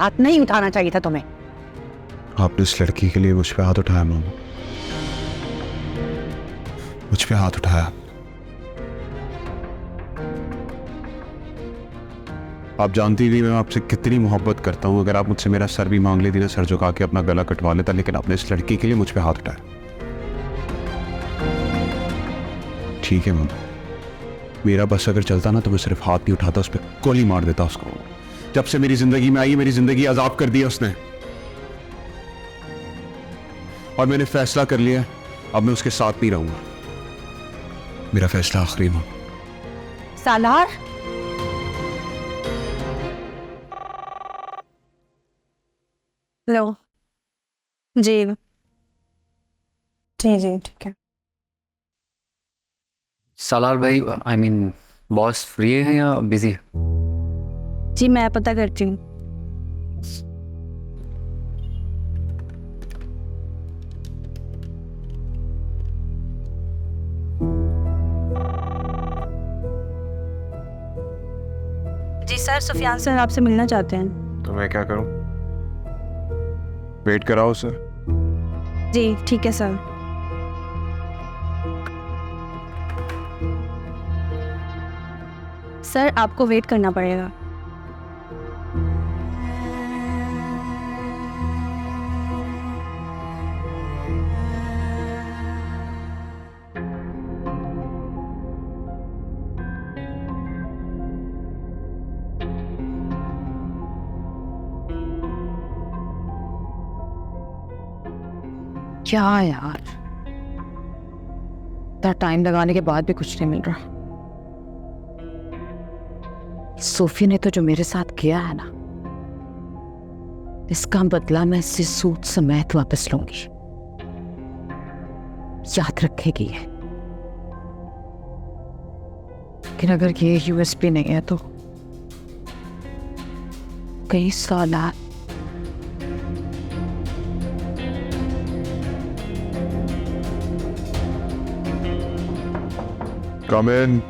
हाथ नहीं उठाना चाहिए था तुम्हें। आपने इस लड़की के लिए मुझ पे हाथ उठाया मामा, मुझ पे हाथ उठाया। आप जानती नहीं मैं आपसे कितनी मोहब्बत करता हूँ। अगर आप मुझसे मेरा सर भी मांग लेती ना, सर झुका के अपना गला कटवा लेता, लेकिन आपने इस लड़की के लिए मुझ पे हाथ उठाया। ठीक है मामा, मेरा बस अगर चलता ना तो मैं सिर्फ हाथ नहीं उठाता, उस पर गोली मार देता उसको। जब से मेरी जिंदगी में आई, मेरी जिंदगी अजाब कर दिया उसने, और मैंने फैसला कर लिया अब मैं उसके साथ नहीं रहूंगा। मेरा फैसला आखिरी है। सालार, लो जी जी जी ठीक है। सालार भाई, आई मीन बॉस फ्री है या बिजी है? जी मैं पता करती हूँ। जी सर, सुफियान सर आपसे मिलना चाहते हैं। तो मैं क्या करूं? वेट कराओ सर। जी ठीक है सर। सर आपको वेट करना पड़ेगा। क्या यार, इतना टाइम लगाने के बाद भी कुछ नहीं मिल रहा। सोफी ने तो जो मेरे साथ किया है ना, इसका बदला मैं इसे सूद समेत वापस लूंगी। याद रखेगी ये। लेकिन अगर ये यूएसपी नहीं है तो कई साल कम इन।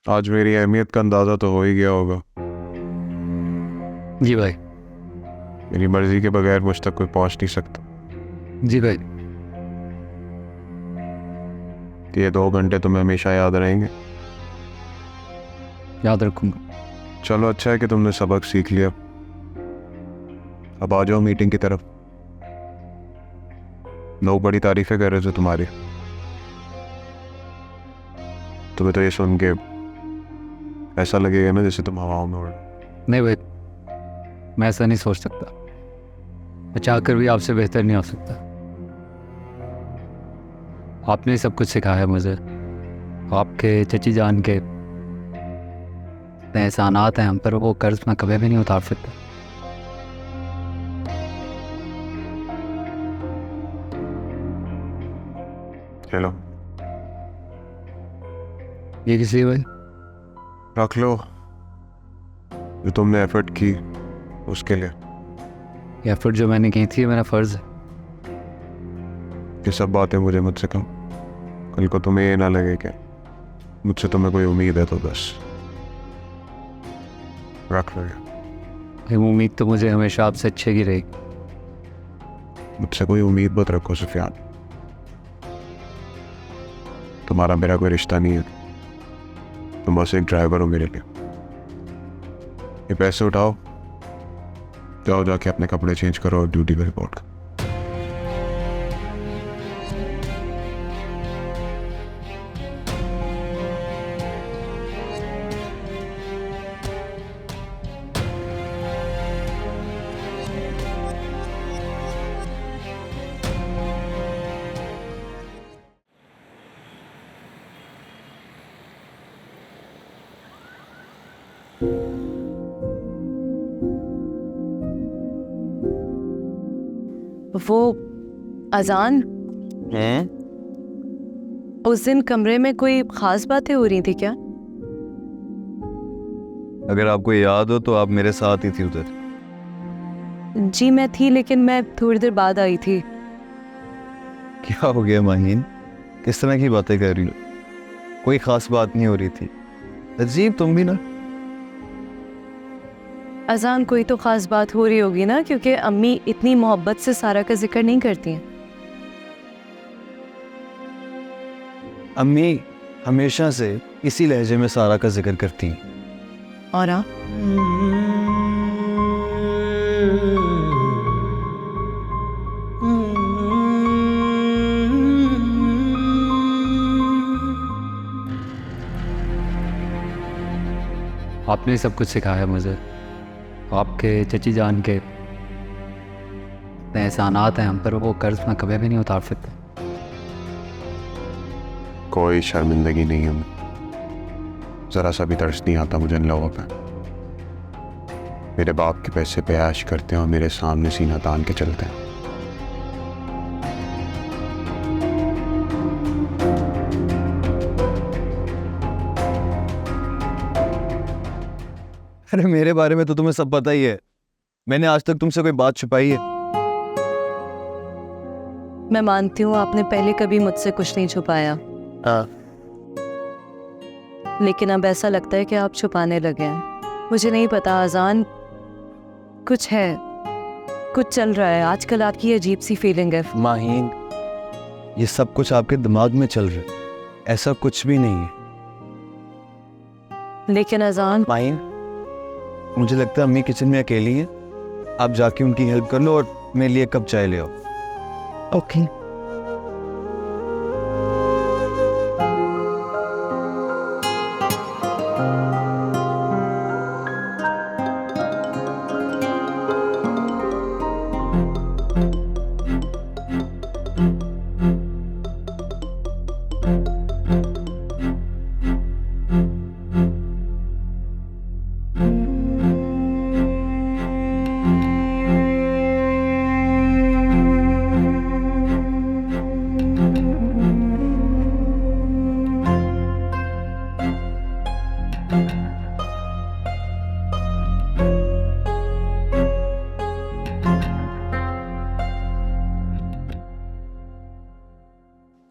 आज मेरी अहमियत का अंदाजा तो हो ही गया होगा। जी भाई। मेरी मर्जी के बगैर मुझ तक कोई पहुंच नहीं सकता। जी भाई। ये 2 घंटे तुम्हें हमेशा याद रहेंगे। याद रखूंगा। चलो अच्छा है कि तुमने सबक सीख लिया। अब आ जाओ मीटिंग की तरफ। लोग बड़ी तारीफें कर रहे थे तुम्हारी। तुम्हें तो ये सुन के ऐसा लगेगा ना जैसे तुम हवाओं में उड़। नहीं भाई, मैं ऐसा नहीं सोच सकता। मैं चाहकर भी आपसे बेहतर नहीं हो सकता। आपने ही सब कुछ सिखाया मुझे। आपके चची जान के इतने एहसानात हैं हम पर, वो कर्ज मैं कभी भी नहीं उतार सकता। चलो ये किस लिए भाई? रख लो, जो तुमने एफर्ट की उसके लिए। ये एफर्ट जो मैंने की थी मेरा फर्ज है। ये सब बातें मुझे मुझसे कहो, कल को तुम्हें ये ना लगे कि मुझसे तुम्हें कोई उम्मीद है। तो बस रख लो ये। ये उम्मीद तो मुझे हमेशा आपसे अच्छे की रहेगी। मुझसे कोई उम्मीद मत रखो सुफियान। तुम्हारा मेरा कोई रिश्ता नहीं है। तुम बस एक ड्राइवर हो मेरे लिए। ये पैसे उठाओ, जाओ जाके अपने कपड़े चेंज करो और ड्यूटी पे रिपोर्ट करो। वो अजान, उस दिन कमरे में कोई खास बातें हो रही थी क्या? अगर आपको याद हो तो आप मेरे साथ ही थी उधर। जी मैं थी, लेकिन मैं थोड़ी देर बाद आई थी। क्या हो गया माहीन, किस तरह की बातें कर रही हो? कोई खास बात नहीं हो रही थी। अजीब तुम भी ना। अजान कोई तो ख़ास बात हो रही होगी ना, क्योंकि अम्मी इतनी मोहब्बत से सारा का जिक्र नहीं करती हैं। अम्मी हमेशा से इसी लहजे में सारा का जिक्र करती हैं। और आप? आपने ही सब कुछ सिखाया मुझे। आपके चची जान के एहसानात हैं हम पर, वो कर्ज मैं कभी भी नहीं उतार सकता। कोई शर्मिंदगी नहीं है, ज़रा सा भी तरस नहीं आता मुझे इन लोगों पे। मेरे बाप के पैसे पे ऐश करते हैं और मेरे सामने सीना तान के चलते हैं। अरे मेरे बारे में तो तुम्हें सब पता ही है। मैंने आज तक तुमसे कोई बात छुपाई है? मैं मानती हूँ आपने पहले कभी मुझसे कुछ नहीं छुपाया, लेकिन अब ऐसा लगता है कि आप छुपाने लगे हैं। मुझे नहीं पता अजान, कुछ है, कुछ चल रहा है आजकल। आपकी अजीब सी फीलिंग है। माहीन, ये सब कुछ आपके दिमाग में चल रहा है, ऐसा कुछ भी नहीं है। लेकिन अजान, माहीन, मुझे लगता है अम्मी किचन में अकेली हैं। आप जाके उनकी हेल्प कर लो और मेरे लिए कप चाय ले आओ। ओके।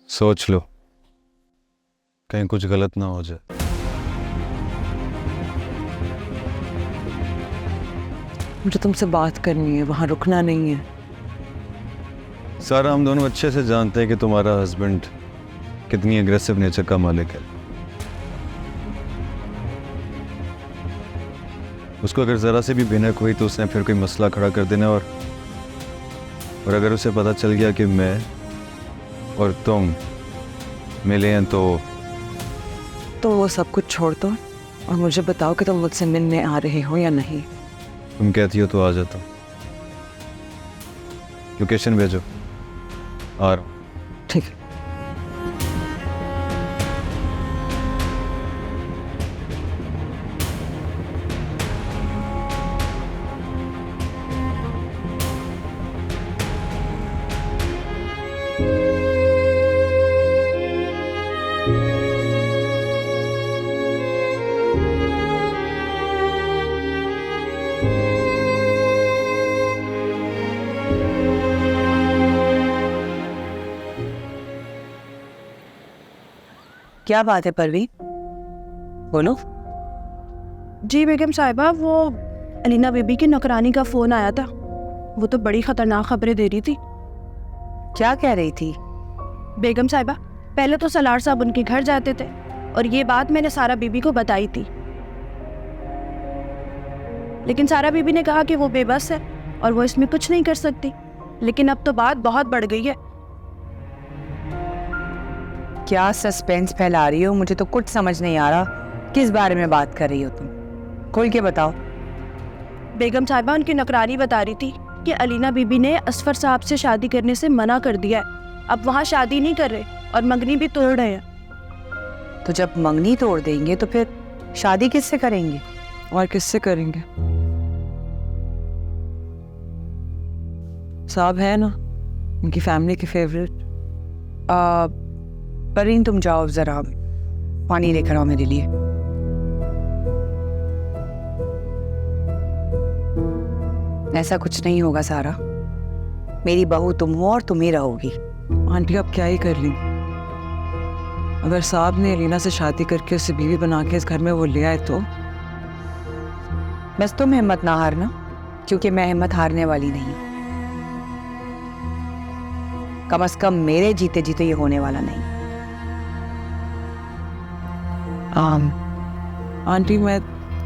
सोच लो, कहीं कुछ गलत ना हो जाए। मुझे तुमसे बात करनी है, वहां रुकना नहीं है। सारा, हम दोनों अच्छे से जानते हैं कि तुम्हारा हस्बैंड कितनी एग्रेसिव नेचर का मालिक है। उसको अगर जरा से भी भिनक हुई तो उसने फिर कोई मसला खड़ा कर देना, और अगर उसे पता चल गया कि मैं और तुम मिले हैं तो वो सब कुछ छोड़ दो और मुझे बताओ कि तुम मुझसे मिलने आ रहे हो या नहीं। तुम कहती हो तो आ जाता हूँ। लोकेशन भेजो, आ रहा हूँ। ठीक है। क्या बात है परवीन, बोलो। जी बेगम साहिबा, वो अलीना बीबी की नौकरानी का फ़ोन आया था। वो तो बड़ी ख़तरनाक खबरें दे रही थी। क्या कह रही थी? बेगम साहिबा, पहले तो सलार साहब उनके घर जाते थे और ये बात मैंने सारा बीबी को बताई थी, लेकिन सारा बीबी ने कहा कि वो बेबस है और वो इसमें कुछ नहीं कर सकती। लेकिन अब तो बात बहुत बढ़ गई है। क्या सस्पेंस फैला रही हो? मुझे तो कुछ समझ नहीं आ रहा। किस बारे में बात कर रही हो तुम? खोल के बताओ। बेगम साहिबा, उनकी नौकरानी बता रही थी कि अलीना बीबी ने असफर साहब से शादी करने से मना कर दिया है। अब वहाँ शादी नहीं कर रहे और मंगनी भी तोड़ रहे हैं। तो जब मंगनी तोड़ देंगे तो फिर शादी किससे करेंगे? और किससे करेंगे? साहब है ना उनकी फैमिली के फेवरेट। परवीन, तुम जाओ, जरा पानी लेकर आओ मेरे लिए। ऐसा कुछ नहीं होगा सारा, मेरी बहू तुम हो और तुम ही रहोगी। आंटी अब क्या ही कर ली, अगर साहब ने अलीना से शादी करके उसे बीवी बना के इस घर में वो ले आए तो? बस तुम हिम्मत ना हारना, क्योंकि मैं हिम्मत हारने वाली नहीं। कम से कम मेरे जीते जीते ये होने वाला नहीं। आंटी, मैं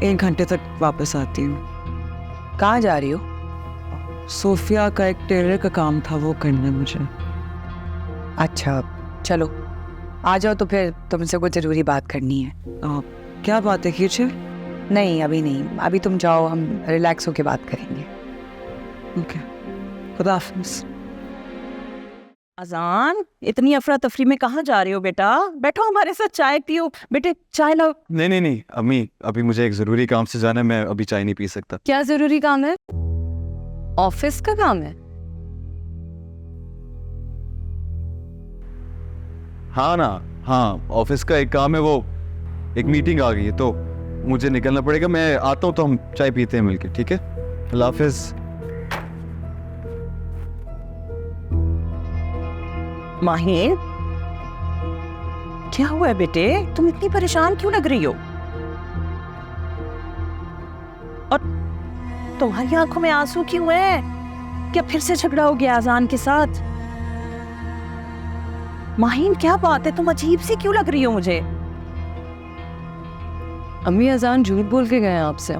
1 घंटे तक वापस आती हूँ। कहाँ जा रही हो? सोफिया का एक टेलर का काम था, वो करना है मुझे। अच्छा, चलो आ जाओ। तो फिर तुमसे कुछ ज़रूरी बात करनी है। क्या बात है कीजिए? नहीं, अभी नहीं, अभी तुम जाओ, हम रिलैक्स होके बात करेंगे। ओके, खुदा हाफिज़। अजान, इतनी अफरा तफरी में कहाँ जा रहे हो बेटा? बैठो हमारे साथ, चाय पियो। बेटे चाय लाओ। नहीं अम्मी, अभी मुझे एक ज़रूरी काम से जाना है, मैं अभी चाय नहीं पी सकता। क्या जरूरी काम है? ऑफिस का काम है? हाँ ना, हाँ, ऑफिस का एक काम है, वो एक मीटिंग आ गई है तो मुझे निकलना पड़ेगा। मैं आता हूँ तो हम चाय पीते हैं मिलके, ठीक है? अल्लाह हाफिज़। माहिर, क्या हुआ है बेटे? तुम इतनी परेशान क्यों लग रही हो? और तुम्हारी आंखों में आंसू क्यों है? क्या फिर से झगड़ा हो गया अजान के साथ? माहिन, क्या बात है? तुम अजीब सी क्यों लग रही हो मुझे? अम्मी, अजान झूठ बोल के गए हैं आपसे।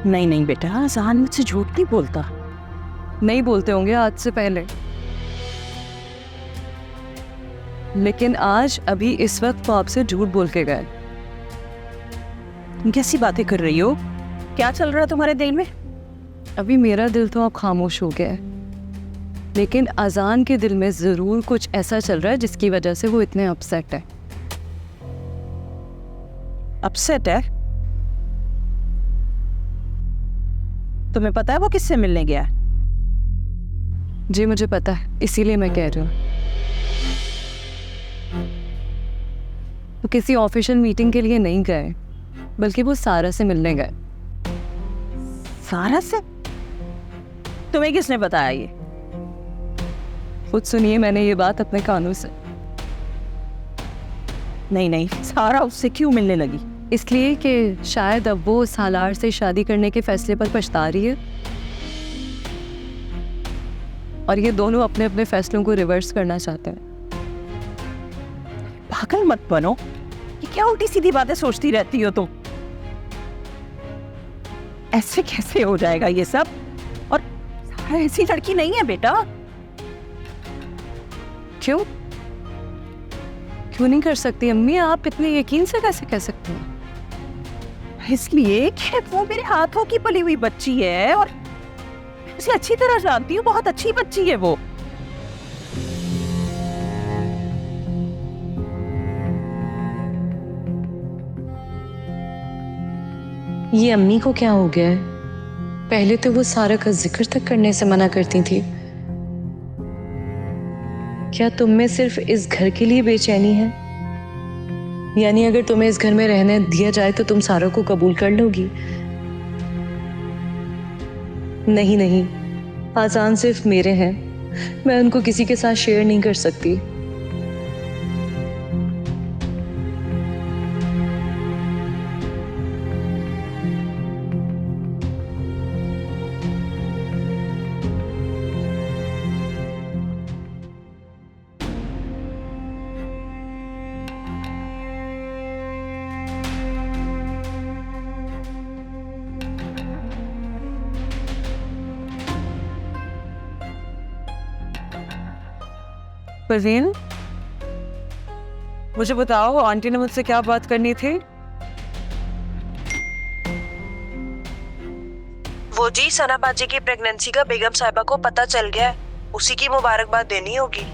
नहीं बेटा, अजान मुझसे झूठ नहीं बोलता। नहीं बोलते होंगे आज से पहले, लेकिन आज अभी इस वक्त वो आपसे झूठ बोल के गए। तुम कैसी बातें कर रही हो? क्या चल रहा है तुम्हारे दिल में? अभी मेरा दिल तो आप खामोश हो गया है, लेकिन अजान के दिल में जरूर कुछ ऐसा चल रहा है जिसकी वजह से वो इतने अपसेट है। अपसेट है? तुम्हें पता है वो किससे मिलने गया है? जी मुझे पता है, इसीलिए मैं कह रही हूँ। वो किसी ऑफिशियल मीटिंग के लिए नहीं गए, बल्कि वो सारा से मिलने गए। सारा से? तुम्हें किसने बताया ये? खुद सुनिए, मैंने ये बात अपने कानों से। नहीं, सारा उससे क्यों मिलने लगी? इसलिए कि शायद अब वो सालार से शादी करने के फैसले पर पछता रही है, और ये दोनों अपने अपने फैसलों को रिवर्स करना चाहते हैं। पागल मत बनो, ये क्या उल्टी सीधी बातें सोचती रहती हो तुम? ऐसे कैसे हो जाएगा ये सब? और सारा ऐसी लड़की नहीं है बेटा। क्यों नहीं कर सकती अम्मी? आप इतने यकीन से कैसे कह सकती हैं? इसलिए कि वो मेरे हाथों की पली हुई बच्ची है, और उसे अच्छी तरह जानती हूँ, बहुत अच्छी बच्ची है वो। ये अम्मी को क्या हो गया है? पहले तो वो सारा का जिक्र तक करने से मना करती थी। क्या तुम में सिर्फ इस घर के लिए बेचैनी है? यानी अगर तुम्हें इस घर में रहने दिया जाए तो तुम सारा को कबूल कर लोगी? नहीं, आसान सिर्फ मेरे हैं, मैं उनको किसी के साथ शेयर नहीं कर सकती। परवीन, मुझे बताओ, आंटी ने मुझसे क्या बात करनी थी? वो जी, सना बाजी की प्रेगनेंसी का बेगम साहिबा को पता चल गया है, उसी की मुबारकबाद देनी होगी।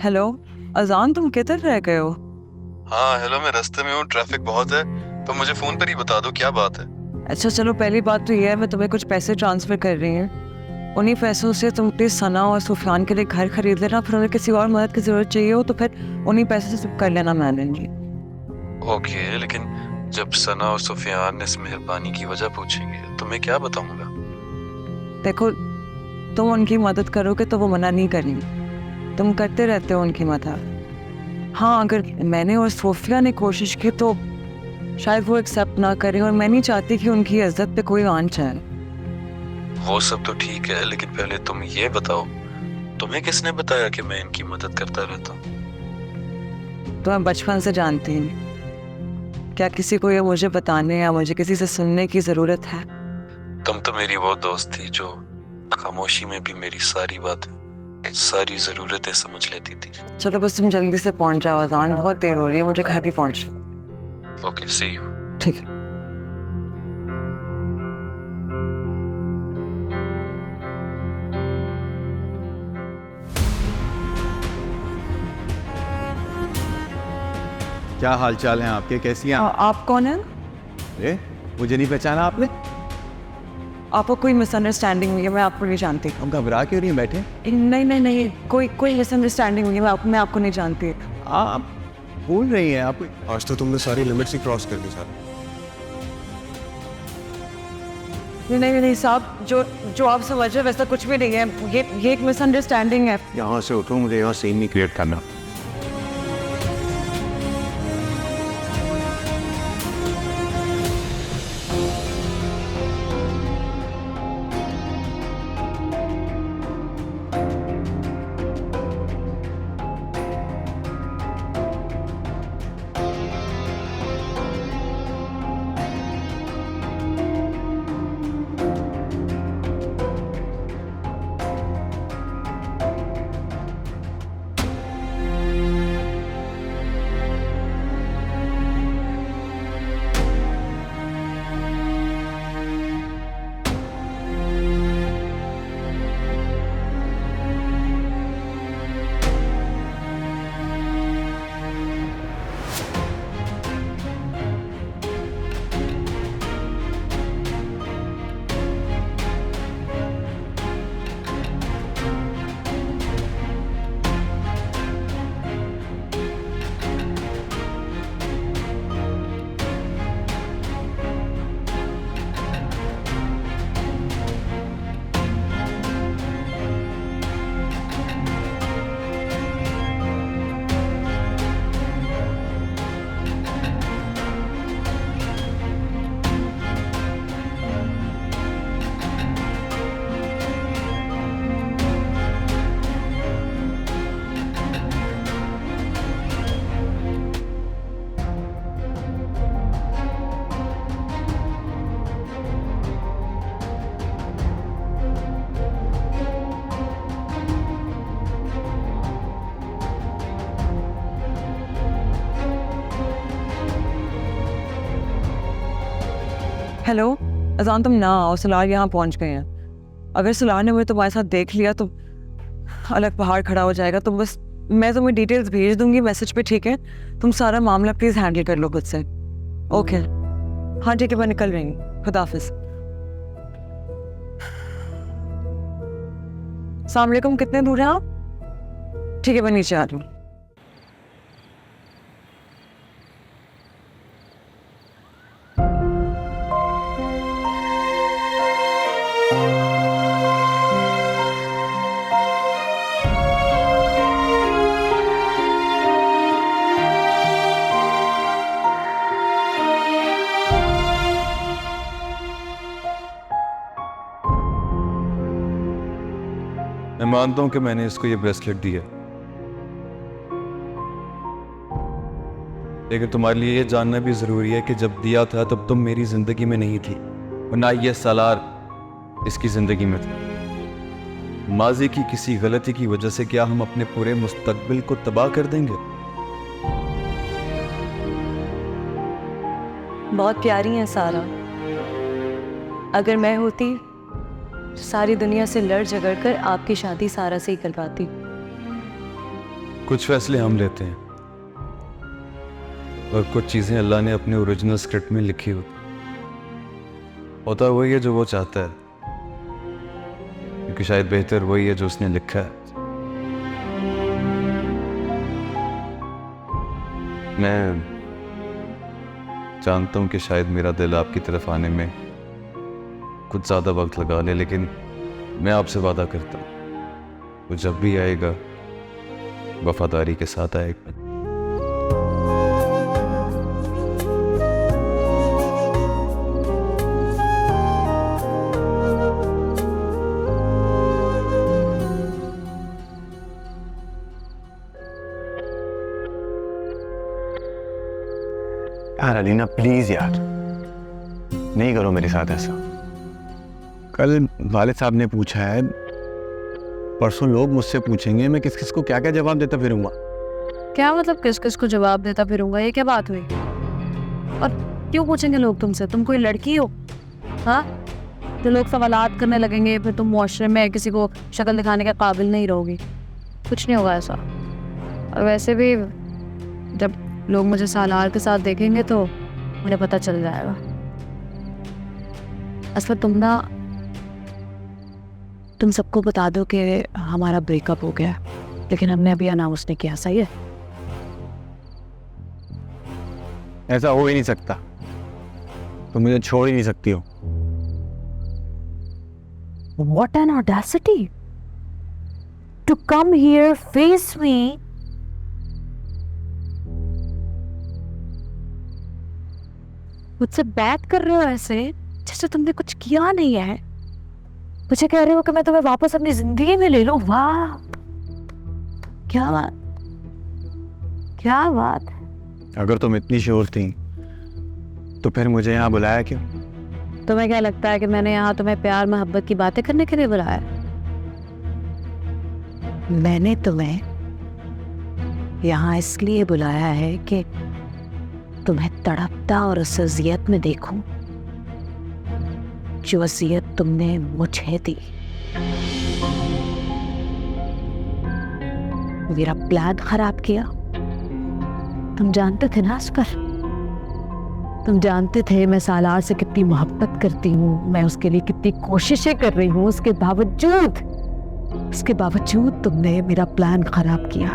हेलो अजान, तुम किधर रह गए हो? हाँ हेलो, मैं रास्ते में हूँ, ट्रैफिक बहुत है, तो मुझे फोन पर ही बता दो क्या बात है। अच्छा चलो, पहली बात तो ये है, मैं तुम्हें कुछ पैसे ट्रांसफ़र कर रही हूँ। उन्हीं पैसों से तुम प्लीज़ सना और सुफियान के लिए घर खरीद लेना। फिर उन्हें किसी और मदद की ज़रूरत चाहिए हो तो फिर उन्हीं पैसों से कर लेना मैनेज। ओके, लेकिन जब सना और सुफियान इस मेहरबानी की वजह पूछेंगे तो मैं क्या बताऊंगा? देखो, तुम उनकी मदद करोगे तो वो मना नहीं करेंगे। तुम करते रहते हो उनकी मदद। हाँ, अगर मैंने और सोफिया ने कोशिश की तो शायद वो एक्सेप्ट ना करें, और मैं नहीं चाहती कि उनकी इज्जत पे कोई आंच आए। वो सब तो ठीक है, लेकिन पहले तुम ये बताओ, तुम्हें किसने बताया कि मैं इनकी मदद करता रहता हूँ? तो मैं बचपन से जानती हूँ। क्या किसी को ये मुझे बताने या मुझे किसी से सुनने की ज़रूरत है? तुम तो मेरी वो दोस्त थी जो खामोशी में भी मेरी सारी बातें, सारी ज़रूरतें समझ लेती थी। चलो बस तुम जल्दी से पहुंच जाओ, अजान बहुत देर हो रही है, मुझे घर भी पहुंचना। Okay, see you. ठीक है। क्या हाल चाल हैं आपके, कैसी हैं आप? आप कौन हैं? अरे मुझे नहीं पहचाना आपने? आपको कोई मिसअंडरस्टैंडिंग हुई है, मैं आपको नहीं जानती। हम घबरा क्यों नहीं बैठे? नहीं नहीं नहीं, कोई मिसअंडरस्टैंडिंग हुई है, मैं आपको नहीं जानती। आप भूल रही हैं आप? आज तो तुमने सारी लिमिट्स ही क्रॉस कर दी सर। नहीं नहीं साहब, जो आप समझ रहे हैं वैसा कुछ भी नहीं है। ये एक मिसअंडरस्टैंडिंग है। यहाँ से उठो, मुझे यहाँ सीन नहीं क्रिएट करना। हेलो अजान, तुम ना आओ, सलार यहाँ पहुँच गए हैं। अगर सलार ने मुझे तुम्हारे साथ देख लिया तो अलग पहाड़ खड़ा हो जाएगा। तो बस मैं तुम्हें डिटेल्स भेज दूंगी मैसेज पे, ठीक है? तुम सारा मामला प्लीज़ हैंडल कर लो खुद से। ओके, हाँ ठीक है, मैं निकल रही हूँ। खुदा हाफिज। अस्सलाम वालेकुम, कितने दूर हैं आप? ठीक है, मैं नीचे आ रही हूँ। मैं मानता हूं कि मैंने इसको ये ब्रेसलेट दिया, लेकिन तुम्हारे लिए ये जानना भी जरूरी है कि जब दिया था तब तुम मेरी जिंदगी में नहीं थी, और ना ये सलार इसकी जिंदगी में था। माजी की किसी गलती की वजह से क्या हम अपने पूरे मुस्तकबिल को तबाह कर देंगे? बहुत प्यारी है सारा। अगर मैं होती तो सारी दुनिया से लड़ झगड़ कर आपकी शादी सारा से ही करवाती। कुछ फैसले हम लेते हैं और कुछ चीजें अल्लाह ने अपने ओरिजिनल स्क्रिप्ट में लिखी होती। होता वही है जो वो चाहता है, क्योंकि शायद बेहतर वही है जो उसने लिखा है। मैं जानता हूं कि शायद मेरा दिल आपकी तरफ आने में कुछ ज्यादा वक्त लगा ले, लेकिन मैं आपसे वादा करता हूं वो जब भी आएगा वफादारी के साथ आएगा। यार अलीना प्लीज यार, नहीं करो मेरे साथ ऐसा। कल वालिद साहब ने पूछा है, परसों लोग मुझसे पूछेंगे, मैं किस किस को क्या क्या जवाब देता फिरूंगा। क्या मतलब किस किस को जवाब देता फिरूंगा? ये क्या बात हुई? और क्यों पूछेंगे लोग तुमसे? तुम कोई लड़की हो? हाँ, तो लोग सवालात करने लगेंगे, फिर तुम मुआशरे में किसी को शक्ल दिखाने के काबिल नहीं रहोगी। कुछ नहीं होगा ऐसा। और वैसे भी जब लोग मुझे सालार के साथ देखेंगे तो उन्हें पता चल जाएगा। असल तुम सबको बता दो कि हमारा ब्रेकअप हो गया, लेकिन हमने अभी अनाउंस नहीं किया। सही है? ऐसा हो ही नहीं सकता, तुम मुझे छोड़ ही नहीं सकती हो। What an audacity to come here, face me. मुझसे बात कर रहे हो ऐसे जैसे तुमने कुछ किया नहीं है। मुझे कह रहे हो कि मैं तुम्हें वापस अपनी जिंदगी में ले लूं। वाह, क्या बात, क्या बात। अगर तुम इतनी श्योर थी तो फिर मुझे यहाँ बुलाया क्यों? तुम्हें क्या लगता है कि मैंने यहाँ तुम्हें प्यार मोहब्बत की बातें करने के लिए बुलाया? मैंने तुम्हें यहाँ इसलिए बुलाया है कि तुम्हें तड़पता और उस अज़ियत में देखूं जो अज़ियत तुमने मुझे दी। मेरा प्लान खराब किया। तुम जानते थे ना असकर, तुम जानते थे मैं सालार से कितनी मोहब्बत करती हूँ, मैं उसके लिए कितनी कोशिशें कर रही हूँ। उसके बावजूद तुमने मेरा प्लान खराब किया।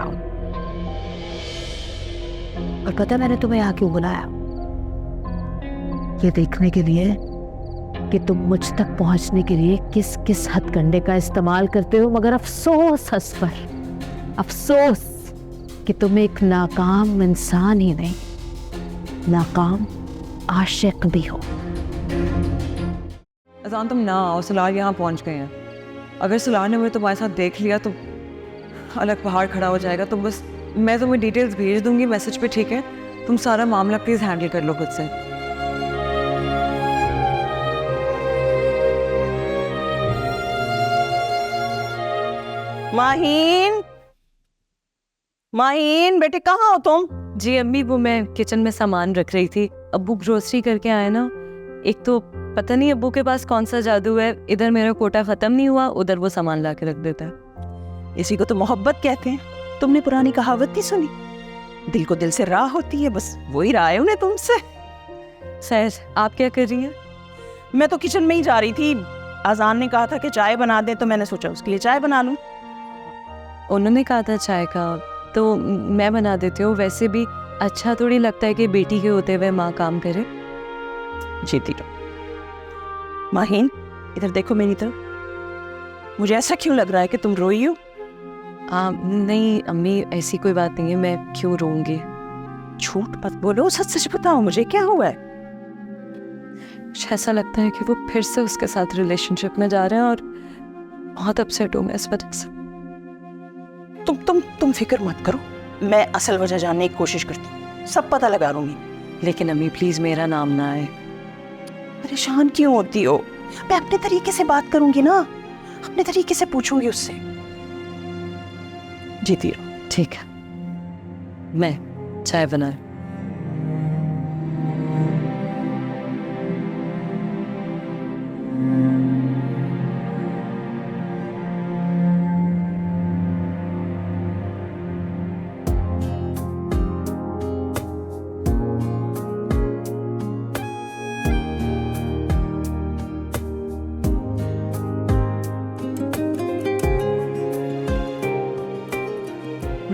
और पता है मैंने तुम्हें यहाँ क्यों बुलाया? ये देखने के लिए कि तुम मुझ तक पहुंचने के लिए किस किस हथकंडे का इस्तेमाल करते हो। मगर अफसोस असफर, अफसोस कि तुम एक नाकाम इंसान ही नहीं, नाकाम आशिक भी हो। अजान तुम ना आओ, सलार यहाँ पहुँच गए हैं। अगर सलार ने मुझे तुम्हारे साथ देख लिया तो अलग पहाड़ खड़ा हो जाएगा। तुम बस, मैं तुम्हें डिटेल्स भेज दूंगी मैसेज पे, ठीक है? तुम सारा मामला प्लीज हैंडल कर लो खुद से। माहीन, माहीन बेटे कहाँ हो तुम? जी अम्मी, वो मैं किचन में सामान रख रही थी। अब्बू ग्रोसरी करके आए ना। एक तो पता नहीं अब्बू के पास कौन सा जादू है, इधर मेरा कोटा खत्म नहीं हुआ, उधर वो सामान ला के रख देता है। इसी को तो मोहब्बत कहते हैं। तुमने पुरानी कहावत नहीं सुनी, दिल को दिल से राह होती है, बस वही राह है उन्हें तुमसे। सैर, आप क्या कर रही हैं? मैं तो किचन में ही जा रही थी। अजान ने कहा था कि चाय बना दे, तो मैंने सोचा उसके लिए चाय बना लूं। उन्होंने कहा था चाय का, तो मैं बना देती हूँ। वैसे भी अच्छा थोड़ी लगता है कि बेटी के होते हुए माँ काम करे। जीती रहो। माहीन इधर देखो मेरी तरफ। मुझे ऐसा क्यों लग रहा है कि तुम रोई हो? नहीं अम्मी, ऐसी कोई बात नहीं है, मैं क्यों रोऊंगी? झूठ मत बोलो, सच सच बताओ मुझे क्या हुआ है। मुझे ऐसा लगता है कि वो फिर से उसके साथ रिलेशनशिप में जा रहे हैं और बहुत अपसेट हूँ मैं इस वजह से। तुम फिक्र मत करो, मैं असल वजह जानने की कोशिश करती हूँ, सब पता लगा लूंगी। लेकिन अम्मी प्लीज मेरा नाम ना आए। परेशान क्यों होती हो? मैं अपने तरीके से बात करूंगी ना, अपने तरीके से पूछूंगी उससे। जीती रहो। ठीक है, मैं चाय बना।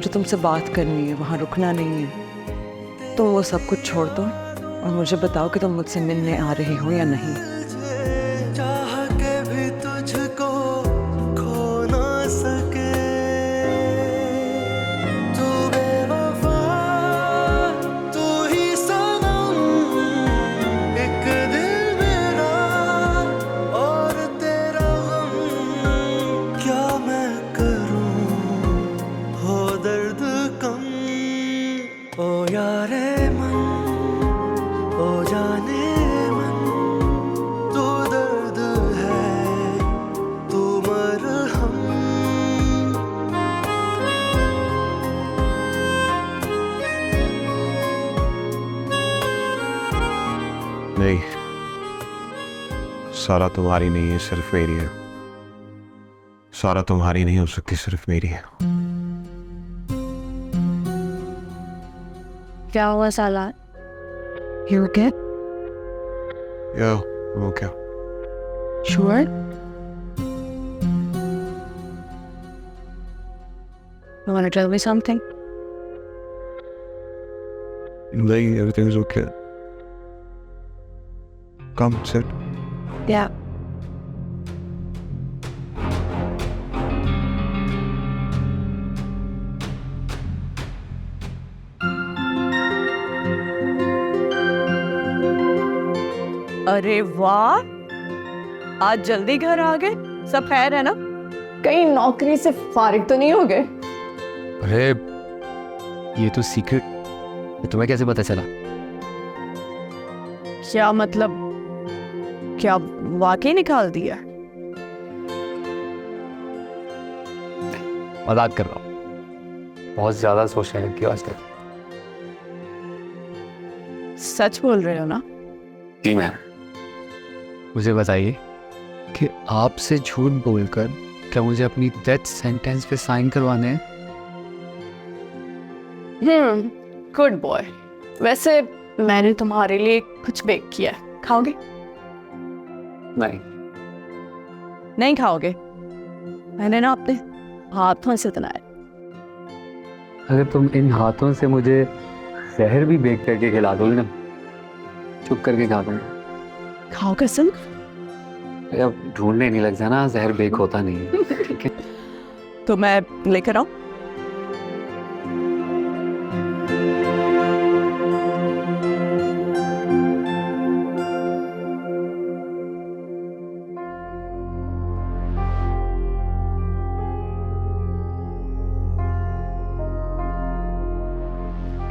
मुझे तुमसे बात करनी है, वहाँ रुकना नहीं है। तो वो सब कुछ छोड़ दो और मुझे बताओ कि तुम मुझसे मिलने आ रही हो या नहीं। चाह के भी तुझको खो ना सके, तू बेवफा, तू ही सनम, एक दिल मेरा और तेरा गम, क्या मैं करूं हो दर्द कम। ओ यारे मन, ओ जाने मन, तू दर्द है, तू मरहम। नहीं, सारा तुम्हारी नहीं है, सिर्फ मेरी है। सारा तुम्हारी नहीं हो सकती, सिर्फ मेरी है। क्या हुआ साला? You okay? या वो क्या? Sure? You want to tell me something? नहीं, everything is okay. Come, sit. Yeah. अरे वाह, आज जल्दी घर आ गए। सब खैर है ना? कहीं नौकरी से फारिग तो नहीं हो गए? अरे ये तो सीक्रेट, तुम्हें कैसे पता चला? क्या मतलब? क्या वाकई निकाल दिया? मजाक कर रहा हूँ, बहुत ज्यादा सोचने लगी आज तक। सच बोल रहे हो ना? जी मैम। मुझे बताइए कि आपसे झूठ बोलकर क्या मुझे अपनी डेथ सेंटेंस पे साइन करवाने हैं? Good boy. वैसे मैंने तुम्हारे लिए कुछ बेक किया है, खाओगे? नहीं। नहीं खाओगे? मैंने ना अपने हाथों से बनाया। अगर तुम इन हाथों से मुझे जहर भी बेक करके खिला दोगे ना, चुप करके खा दूंगा। खाओ कसम। अब ढूंढने नहीं लग जाना, जहर बेक होता नहीं है। ठीक है? तो मैं लेकर आऊं?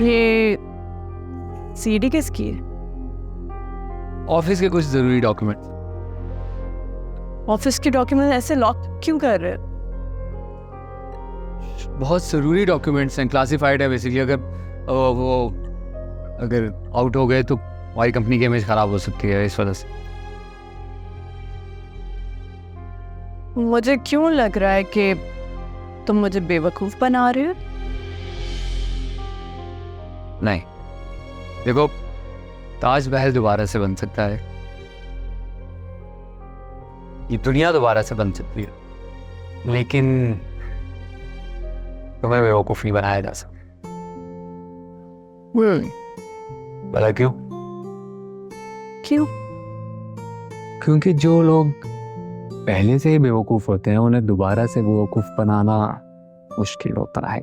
ये सीडी किसकी है? ऑफिस के कुछ जरूरी डॉक्यूमेंट। ऑफिस के डॉक्यूमेंट ऐसे लॉक क्यों कर रहे हो? बहुत ज़रूरी डॉक्यूमेंट्स हैं, क्लासिफाइड है बेसिकली। अगर वो अगर आउट हो गए तो हमारी कंपनी की इमेज ख़राब हो सकती है, इस वजह से। मुझे क्यों लग रहा है कि तुम मुझे बेवकूफ़ बना रहे हो? नहीं, देखो, ताज महल दोबारा से बन सकता है, ये दुनिया दोबारा से बन सकती है, लेकिन तुम्हें बेवकूफ़ नहीं बनाया जा सकता। भला क्यों? क्यों? क्योंकि जो लोग पहले से ही बेवकूफ़ होते हैं उन्हें दोबारा से बेवकूफ़ बनाना मुश्किल होता है।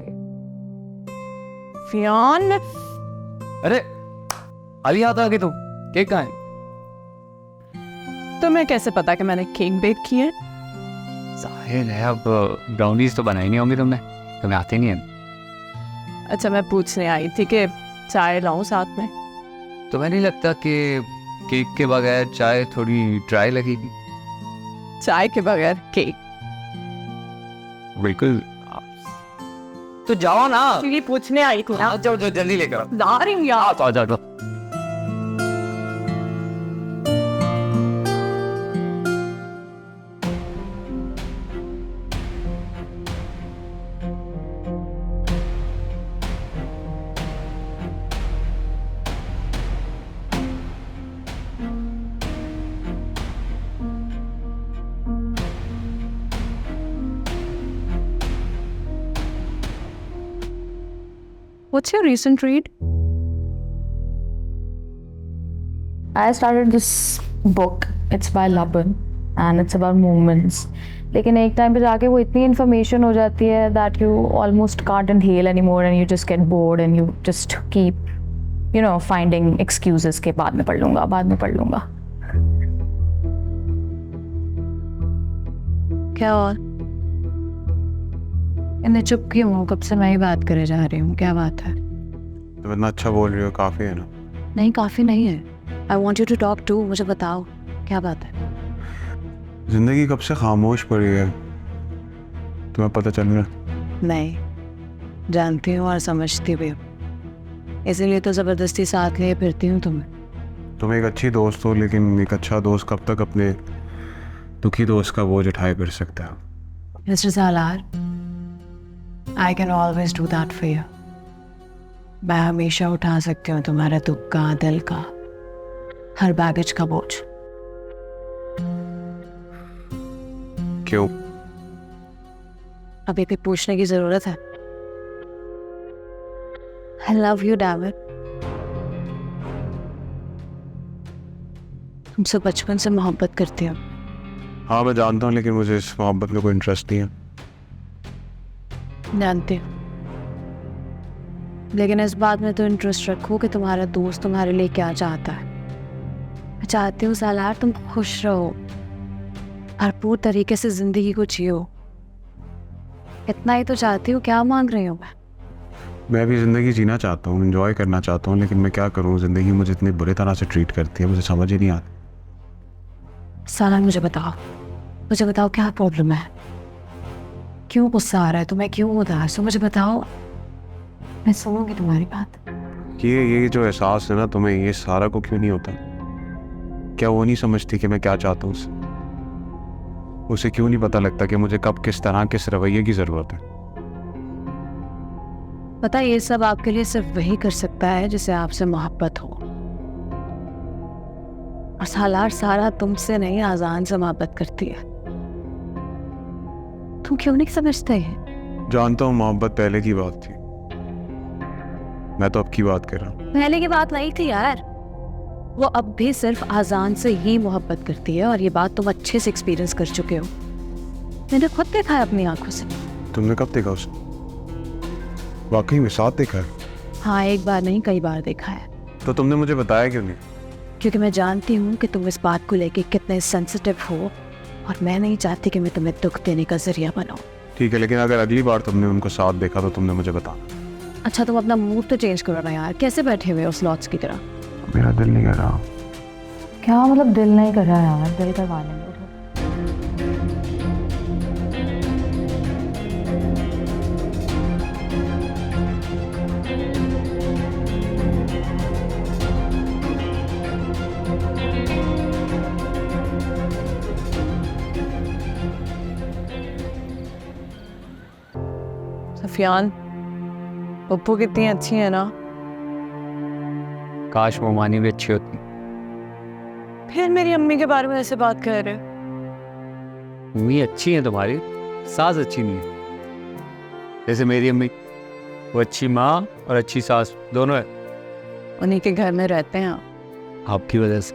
फियान, अरे अभी आता है कि तुम केक कहाँ है? तुम्हें कैसे पता कि मैंने केक बेक किया है? जाहिर है, अब ब्राउनीज तो बनाई नहीं होंगी तुमने, तुम्हें आते नहीं है। अच्छा, मैं पूछने आई थी कि चाय लाऊं साथ में? तुम्हें नहीं लगता कि केक के बगैर चाय थोड़ी ड्राई लगेगी? चाय के बगैर केक? बिल्कुल। तो जाओ ना, ये पूछने आई थी ना। जाओ जल्दी लेकर आओ। ला रही हूँ यार। जाओ। What's your recent read? I started this book. It's by Laban and it's about movements. लेकिन एक टाइम पे जाके वो इतनी इन्फॉर्मेशन हो जाती है that you almost can't inhale anymore and you just get bored and you just keep, you know, finding excuses के बाद में पढ़ लूँगा. क्या और? इन्हें चुप क्यों हो? कब से मैं ही बात करे जा रही हूँ. क्या बात है? तुम इतना अच्छा बोल रही हो, काफ़ी है ना? नहीं, काफ़ी नहीं है. I want you to talk too. मुझे बताओ क्या बात है? जिंदगी कब से खामोश पड़ी है, तुम्हें पता चल रहा? नहीं, जानती हूँ और समझती भी हूँ, इसीलिए तो ज़बरदस्ती साथ लिए फिरती हूँ तुम्हें. तुम एक अच्छी दोस्त हो, लेकिन एक अच्छा दोस्त कब तक अपने दुखी दोस्त का बोझ उठाए फिर सकता है? Mr. Salar, I can always do that for you. मैं हमेशा उठा सकती हूँ तुम्हारे दुख का, दिल का, हर बैगेज का बोझ. क्यों? अभी भी पूछने की जरूरत है? I love you, David. तुमसे बचपन से मोहब्बत करती हूँ. हाँ मैं जानता हूँ, लेकिन मुझे इस मोहब्बत में कोई इंटरेस्ट नहीं है. जानती हूँ, लेकिन इस बात में तो इंटरेस्ट रखो कि तुम्हारा दोस्त तुम्हारे लिए क्या चाहता है. मैं चाहती हूँ सालार तुम खुश रहो, भरपूर तरीके से जिंदगी को जियो. इतना ही तो चाहती हूँ. क्या मांग रही हूँ मैं भी ज़िंदगी जीना चाहता हूँ, एंजॉय करना चाहता हूँ, लेकिन मैं क्या करूँ, ज़िंदगी मुझे इतनी बुरी तरह से ट्रीट करती है, मुझे समझ ही नहीं आता. सालार मुझे बताओ क्या प्रॉब्लम है? क्यों गुस्सा आ रहा है तुम्हें? क्यों उदास हो? मुझे बताओ, मैं सुनूंगी तुम्हारी बात. ये जो एहसास है ना तुम्हें, ये सारा को क्यों नहीं होता? क्या वो नहीं समझती कि मैं क्या चाहता हूँ उससे? उसे क्यों नहीं पता लगता कि मुझे कब किस तरह किस रवैये की ज़रूरत है? पता ये सब आपके लिए सिर्फ वही कर सकता है जिसे आपसे मोहब्बत हो. और सालार सारा तुमसे नहीं, आजान से मोहब्बत करती है. तुम क्यों नहीं समझते? जानता हूँ मोहब्बत पहले की बात थी, मैं तो अब की बात कर रहा हूँ. पहले की बात नहीं थी यार. वो अब भी सिर्फ आजान से ही मोहब्बत करती है और ये बात तुम अच्छे से एक्सपीरियंस कर चुके हो. मैंने खुद देखा है अपनी आंखों से. तुमने कब देखा उसे? वाकई में साथ देखा है? हाँ, एक बार नहीं कई बार देखा है. तो तुमने मुझे बताया क्यों नहीं? क्योंकि मैं जानती हूँ कि तुम इस बात को लेके कितने सेंसिटिव हो और मैं नहीं चाहती कि मैं तुम्हें दुख देने का जरिया बनाऊँ. ठीक है, लेकिन अगर अगली बार तुमने उनको साथ देखा तो तुमने मुझे बताना. अच्छा, तुम अपना मूड तो चेंज करो ना यार. कैसे बैठे हुए हो स्लॉट्स की तरह? मेरा दिल नहीं कर रहा. क्या मतलब दिल नहीं कर रहा यार? दिल करवा लेंगे. सफियान, पप्पू कितनी अच्छी है ना? काश वो मानी भी अच्छी होती. फिर मेरी अम्मी के बारे में ऐसे बात कर रहे हो? मम्मी अच्छी है तुम्हारी, सास अच्छी नहीं है. जैसे मेरी अम्मी, वो अच्छी माँ और अच्छी सास दोनों है. उन्हीं के घर में रहते हैं आप. आपकी वजह से,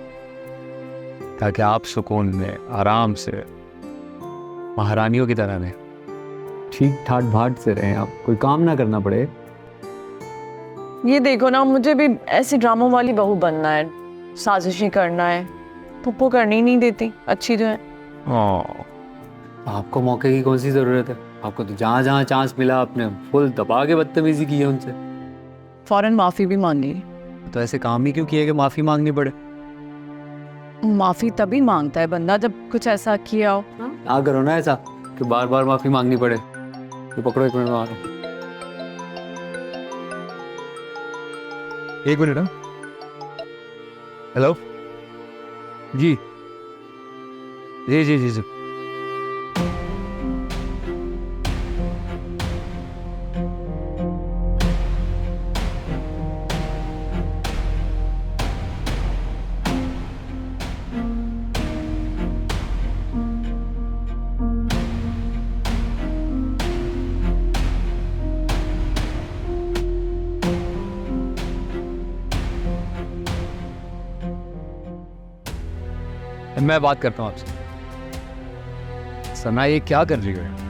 ताकि आप सुकून में आराम से महारानियों की तरह रहें, ठीक ठाक भाट से रहें, आप कोई काम ना करना पड़े. ये देखो ना, मुझे भी ऐसी ड्रामों वाली बहू बनना है, साजिशें करना है. पप्पू करनी नहीं देती, अच्छी जो है. आपको मौके की कौन सी ज़रूरत है? आपको तो जहाँ जहाँ चांस मिला आपने फुल दबा के बदतमीजी की है उनसे. फौरन माफ़ी भी मांगी. तो ऐसे काम ही क्यों किए कि माफ़ी मांगनी पड़े? माफ़ी तभी मांगता है बंदा जब कुछ ऐसा किया हो. ना करो ना ऐसा कि बार बार माफ़ी मांगनी पड़े. तो पकड़ो, एक मिनट में आ रहा हूं. एक मिनट. हेलो जी जी जी जी जी. मैं बात करता हूँ आपसे। सना, ये क्या कर रही हो?